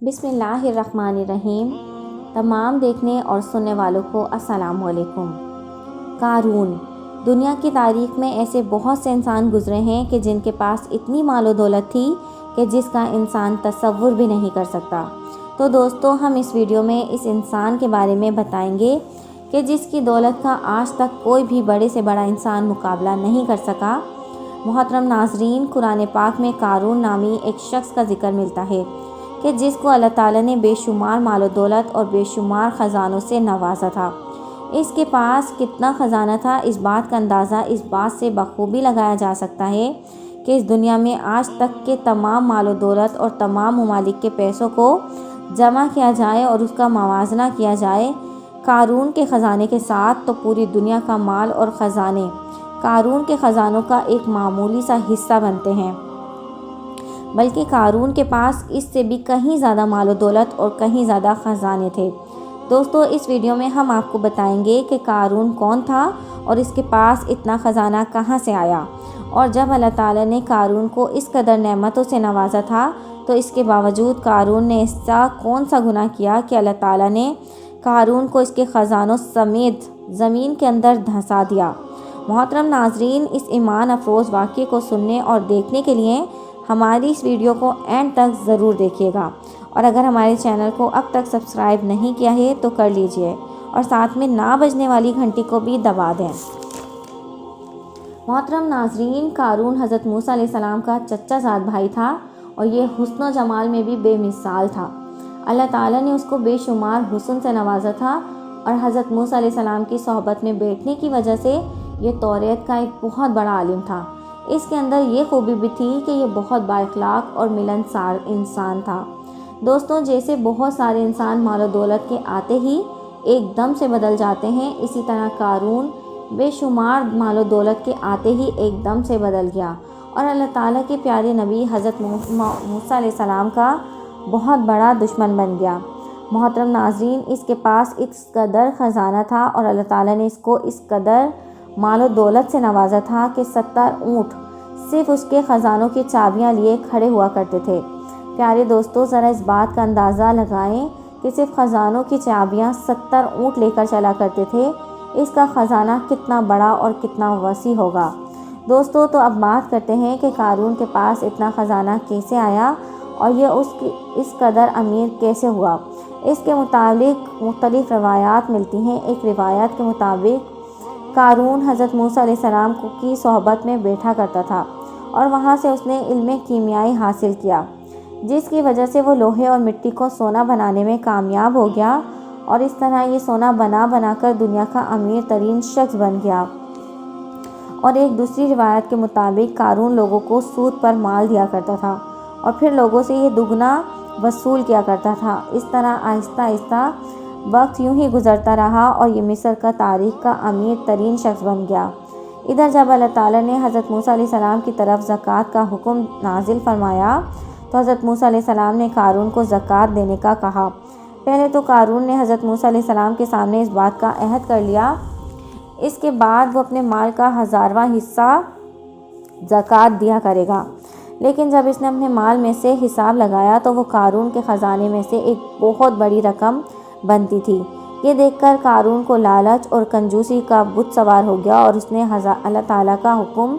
بسم اللہ الرحمن الرحیم۔ تمام دیکھنے اور سننے والوں کو السلام علیکم۔ قارون۔ دنیا کی تاریخ میں ایسے بہت سے انسان گزرے ہیں کہ جن کے پاس اتنی مال و دولت تھی کہ جس کا انسان تصور بھی نہیں کر سکتا۔ تو دوستو، ہم اس ویڈیو میں اس انسان کے بارے میں بتائیں گے کہ جس کی دولت کا آج تک کوئی بھی بڑے سے بڑا انسان مقابلہ نہیں کر سکا۔ محترم ناظرین، قرآن پاک میں قارون نامی ایک شخص کا ذکر ملتا ہے کہ جس کو اللہ تعالیٰ نے بے شمار مال و دولت اور بے شمار خزانوں سے نوازا تھا۔ اس کے پاس کتنا خزانہ تھا، اس بات کا اندازہ اس بات سے بخوبی لگایا جا سکتا ہے کہ اس دنیا میں آج تک کے تمام مال و دولت اور تمام ممالک کے پیسوں کو جمع کیا جائے اور اس کا موازنہ کیا جائے قارون کے خزانے کے ساتھ، تو پوری دنیا کا مال اور خزانے قارون کے خزانوں کا ایک معمولی سا حصہ بنتے ہیں۔ بلکہ قارون کے پاس اس سے بھی کہیں زیادہ مال و دولت اور کہیں زیادہ خزانے تھے۔ دوستو، اس ویڈیو میں ہم آپ کو بتائیں گے کہ قارون کون تھا اور اس کے پاس اتنا خزانہ کہاں سے آیا، اور جب اللہ تعالیٰ نے قارون کو اس قدر نعمتوں سے نوازا تھا تو اس کے باوجود قارون نے ایسا کون سا گناہ کیا کہ اللہ تعالیٰ نے قارون کو اس کے خزانوں سمیت زمین کے اندر دھنسا دیا۔ محترم ناظرین، اس ایمان افروز واقعے کو سننے اور دیکھنے کے لیے ہماری اس ویڈیو کو اینڈ تک ضرور دیکھیے گا، اور اگر ہمارے چینل کو اب تک سبسکرائب نہیں کیا ہے تو کر لیجئے اور ساتھ میں نہ بجنے والی گھنٹی کو بھی دبا دیں۔ محترم ناظرین، قارون حضرت موسیٰ علیہ السلام کا چچا زاد بھائی تھا اور یہ حسن و جمال میں بھی بے مثال تھا۔ اللہ تعالیٰ نے اس کو بے شمار حسن سے نوازا تھا اور حضرت موسیٰ علیہ السلام کی صحبت میں بیٹھنے کی وجہ سے یہ توریت کا ایک بہت بڑا عالم تھا۔ اس کے اندر یہ خوبی بھی تھی کہ یہ بہت با اخلاق اور ملنسار انسان تھا۔ دوستوں، جیسے بہت سارے انسان مال و دولت کے آتے ہی ایک دم سے بدل جاتے ہیں، اسی طرح قارون بے شمار مال و دولت کے آتے ہی ایک دم سے بدل گیا اور اللہ تعالیٰ کے پیارے نبی حضرت موسیٰ علیہ السلام کا بہت بڑا دشمن بن گیا۔ محترم ناظرین، اس کے پاس اس قدر خزانہ تھا اور اللہ تعالیٰ نے اس کو اس قدر مال و دولت سے نوازا تھا کہ 70 اونٹ صرف اس کے خزانوں کی چابیاں لیے کھڑے ہوا کرتے تھے۔ پیارے دوستو، ذرا اس بات کا اندازہ لگائیں کہ صرف خزانوں کی چابیاں 70 اونٹ لے کر چلا کرتے تھے، اس کا خزانہ کتنا بڑا اور کتنا وسیع ہوگا۔ دوستو، تو اب بات کرتے ہیں کہ قارون کے پاس اتنا خزانہ کیسے آیا اور یہ اس قدر امیر کیسے ہوا۔ اس کے متعلق مختلف روایات ملتی ہیں۔ ایک روایت کے مطابق قارون حضرت موسیٰ علیہ السلام کی صحبت میں بیٹھا کرتا تھا اور وہاں سے اس نے علم کیمیائی حاصل کیا، جس کی وجہ سے وہ لوہے اور مٹی کو سونا بنانے میں کامیاب ہو گیا اور اس طرح یہ سونا بنا کر دنیا کا امیر ترین شخص بن گیا۔ اور ایک دوسری روایت کے مطابق قارون لوگوں کو سود پر مال دیا کرتا تھا اور پھر لوگوں سے یہ دگنا وصول کیا کرتا تھا۔ اس طرح آہستہ آہستہ وقت یوں ہی گزرتا رہا اور یہ مصر کا تاریخ کا امیر ترین شخص بن گیا۔ ادھر جب اللہ تعالیٰ نے حضرت موسیٰ علیہ السلام کی طرف زکوٰۃ کا حکم نازل فرمایا تو حضرت موسیٰ علیہ السلام نے قارون کو زکوٰۃ دینے کا کہا۔ پہلے تو قارون نے حضرت موسیٰ علیہ السلام کے سامنے اس بات کا عہد کر لیا، اس کے بعد وہ اپنے مال کا 1000واں حصہ زکوٰۃ دیا کرے گا۔ لیکن جب اس نے اپنے مال میں سے حساب لگایا تو وہ قارون کے خزانے میں سے ایک بہت بڑی رقم بنتی تھی۔ یہ دیکھ کر قارون کو لالچ اور کنجوسی کا بت سوار ہو گیا اور اس نے اللہ تعالیٰ کا حکم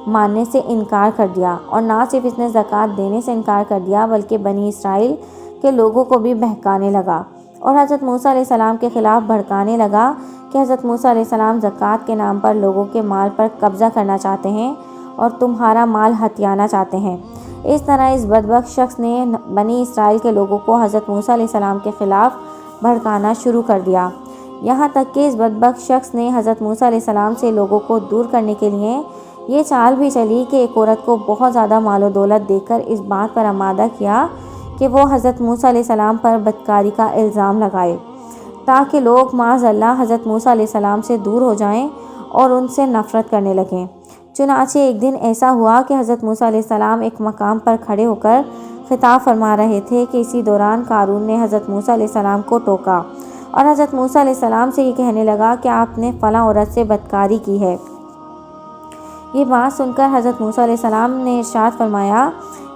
ماننے سے انکار کر دیا، اور نہ صرف اس نے زکوٰۃ دینے سے انکار کر دیا بلکہ بنی اسرائیل کے لوگوں کو بھی بہکانے لگا اور حضرت موسیٰ علیہ السلام کے خلاف بھڑکانے لگا کہ حضرت موسیٰ علیہ السلام زکوٰۃ کے نام پر لوگوں کے مال پر قبضہ کرنا چاہتے ہیں اور تمہارا مال ہتھیانا چاہتے ہیں۔ اس طرح اس بدبخت شخص نے بنی اسرائیل کے لوگوں کو حضرت موسیٰ علیہ السلام کے خلاف بھڑکانا شروع کر دیا، یہاں تک کہ اس بدبخت شخص نے حضرت موسیٰ علیہ السلام سے لوگوں کو دور کرنے کے لیے یہ چال بھی چلی کہ ایک عورت کو بہت زیادہ مال و دولت دے کر اس بات پر آمادہ کیا کہ وہ حضرت موسیٰ علیہ السلام پر بدکاری کا الزام لگائے، تاکہ لوگ معاذ اللہ حضرت موسیٰ علیہ السلام سے دور ہو جائیں اور ان سے نفرت کرنے لگیں۔ چنانچہ ایک دن ایسا ہوا کہ حضرت موسیٰ علیہ السلام ایک مقام پر کھڑے ہو کر خطاب فرما رہے تھے کہ اسی دوران قارون نے حضرت موسیٰ علیہ السلام کو ٹوکا اور حضرت موسیٰ علیہ السلام سے یہ کہنے لگا کہ آپ نے فلاں عورت سے بدکاری کی ہے۔ یہ بات سن کر حضرت موسیٰ علیہ السلام نے ارشاد فرمایا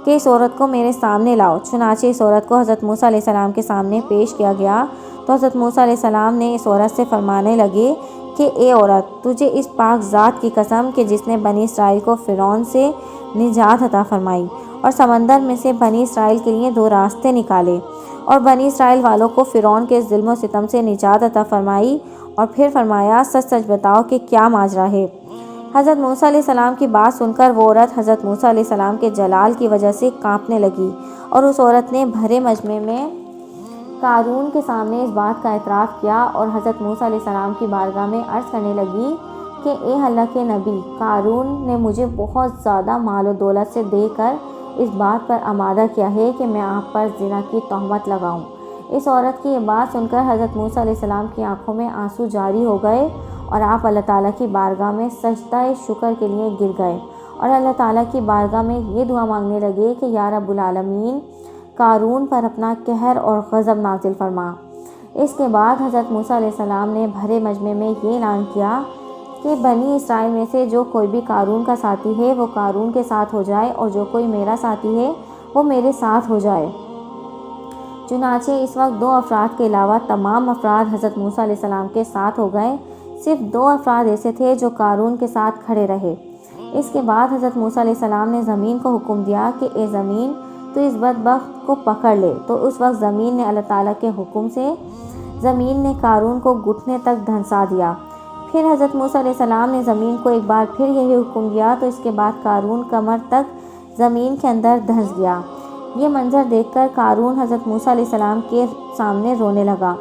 کہ کہ اس عورت کو میرے سامنے لاؤ۔ چنانچہ اس عورت کو حضرت موسیٰ علیہ السلام کے سامنے پیش کیا گیا تو حضرت موسیٰ علیہ السلام نے اس عورت سے فرمانے لگے کہ اے عورت، تجھے اس پاک ذات کی قسم کہ جس نے بنی اسرائیل کو فرعون سے نجات عطا فرمائی اور سمندر میں سے بنی اسرائیل کے لیے 2 راستے نکالے اور بنی اسرائیل والوں کو فرعون کے ظلم و ستم سے نجات عطا فرمائی، اور پھر فرمایا سچ سچ بتاؤ کہ کیا ماجرا ہے۔ حضرت موسیٰ علیہ السلام کی بات سن کر وہ عورت حضرت موسیٰ علیہ السلام کے جلال کی وجہ سے کانپنے لگی، اور اس عورت نے بھرے مجمع میں قارون کے سامنے اس بات کا اعتراف کیا اور حضرت موسیٰ علیہ السلام کی بارگاہ میں عرض کرنے لگی کہ اے اللہ کے نبی، قارون نے مجھے بہت زیادہ مال و دولت سے دے کر اس بات پر آمادہ کیا ہے کہ میں آپ پر زنا کی تہمت لگاؤں۔ اس عورت کی یہ بات سن کر حضرت موسیٰ علیہ السلام کی آنکھوں میں آنسو جاری ہو گئے اور آپ اللہ تعالیٰ کی بارگاہ میں سجدہ شکر کے لیے گر گئے اور اللہ تعالیٰ کی بارگاہ میں یہ دعا مانگنے لگے کہ یا رب العالمین، قارون پر اپنا قہر اور غضب نازل فرما۔ اس کے بعد حضرت موسیٰ علیہ السلام نے بھرے مجمع میں یہ اعلان کیا کہ بنی اسرائیل میں سے جو کوئی بھی قارون کا ساتھی ہے وہ قارون کے ساتھ ہو جائے، اور جو کوئی میرا ساتھی ہے وہ میرے ساتھ ہو جائے۔ چنانچہ اس وقت 2 افراد کے علاوہ تمام افراد حضرت موسیٰ علیہ السلام کے ساتھ ہو گئے، صرف 2 افراد ایسے تھے جو قارون کے ساتھ کھڑے رہے۔ اس کے بعد حضرت موسیٰ علیہ السلام نے زمین کو حکم دیا کہ اے زمین، تو اس بدبخت کو پکڑ لے۔ تو اس وقت زمین نے اللہ تعالیٰ کے حکم سے زمین نے قارون کو گھٹنے تک دھنسا دیا۔ پھر حضرت موسیٰ علیہ السلام نے زمین کو ایک بار پھر یہی حکم دیا تو اس کے بعد قارون کمر تک زمین کے اندر دھنس گیا۔ یہ منظر دیکھ کر قارون حضرت موسیٰ علیہ السلام کے سامنے رونے لگا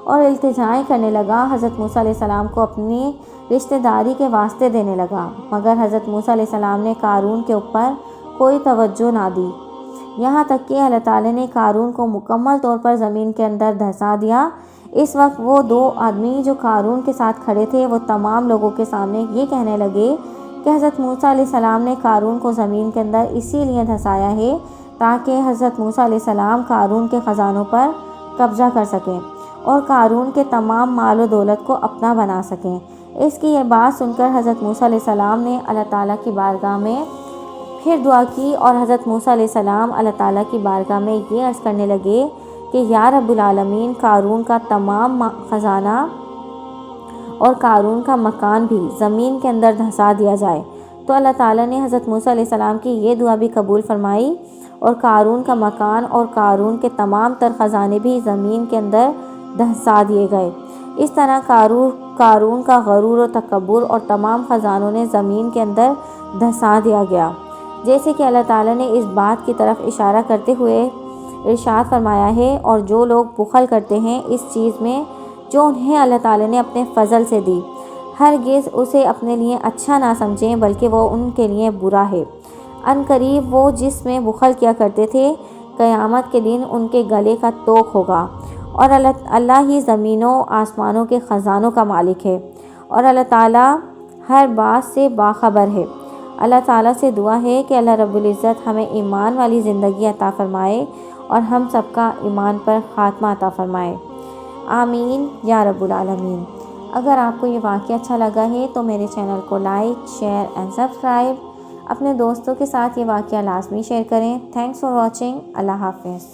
اور التجائیں کرنے لگا، حضرت موسیٰ علیہ السلام کو اپنی رشتہ داری کے واسطے دینے لگا، مگر حضرت موسیٰ علیہ السلام نے قارون کے اوپر کوئی توجہ نہ دی، یہاں تک کہ اللہ تعالیٰ نے قارون کو مکمل طور پر زمین کے اندر دھنسا دیا۔ اس وقت وہ 2 آدمی جو قارون کے ساتھ کھڑے تھے وہ تمام لوگوں کے سامنے یہ کہنے لگے کہ حضرت موسیٰ علیہ السلام نے قارون کو زمین کے اندر اسی لیے دھنسایا ہے تاکہ حضرت موسیٰ علیہ السلام قارون کے خزانوں پر قبضہ کر سکیں اور قارون کے تمام مال و دولت کو اپنا بنا سکیں۔ اس کی یہ بات سن کر حضرت موسیٰ علیہ السلام نے اللہ تعالیٰ کی بارگاہ میں پھر دعا کی اور حضرت موسیٰ علیہ السلام اللہ تعالیٰ کی بارگاہ میں یہ عرض کرنے لگے کہ یا رب العالمین، قارون کا تمام خزانہ اور قارون کا مکان بھی زمین کے اندر دھنسا دیا جائے۔ تو اللہ تعالیٰ نے حضرت موسیٰ علیہ السلام کی یہ دعا بھی قبول فرمائی اور قارون کا مکان اور قارون کے تمام تر خزانے بھی زمین کے اندر دھنسا دیے گئے۔ اس طرح قارون کا غرور و تکبر اور تمام خزانوں نے زمین کے اندر دھنسا دیا گیا، جیسے کہ اللہ تعالیٰ نے اس بات کی طرف اشارہ کرتے ہوئے ارشاد فرمایا ہے، اور جو لوگ بخل کرتے ہیں اس چیز میں جو انہیں اللہ تعالیٰ نے اپنے فضل سے دی، ہرگز اسے اپنے لیے اچھا نہ سمجھیں بلکہ وہ ان کے لیے برا ہے۔ ان قریب وہ جس میں بخل کیا کرتے تھے قیامت کے دن ان کے گلے کا توق ہوگا، اور اللہ ہی زمینوں آسمانوں کے خزانوں کا مالک ہے اور اللہ تعالیٰ ہر بات سے باخبر ہے۔ اللہ تعالیٰ سے دعا ہے کہ اللہ رب العزت ہمیں ایمان والی زندگی عطا فرمائے اور ہم سب کا ایمان پر خاتمہ عطا فرمائے، آمین یا رب العالمین۔ اگر آپ کو یہ واقعہ اچھا لگا ہے تو میرے چینل کو لائک، شیئر اینڈ سبسکرائب۔ اپنے دوستوں کے ساتھ یہ واقعہ لازمی شیئر کریں۔ Thanks for watching. اللہ حافظ۔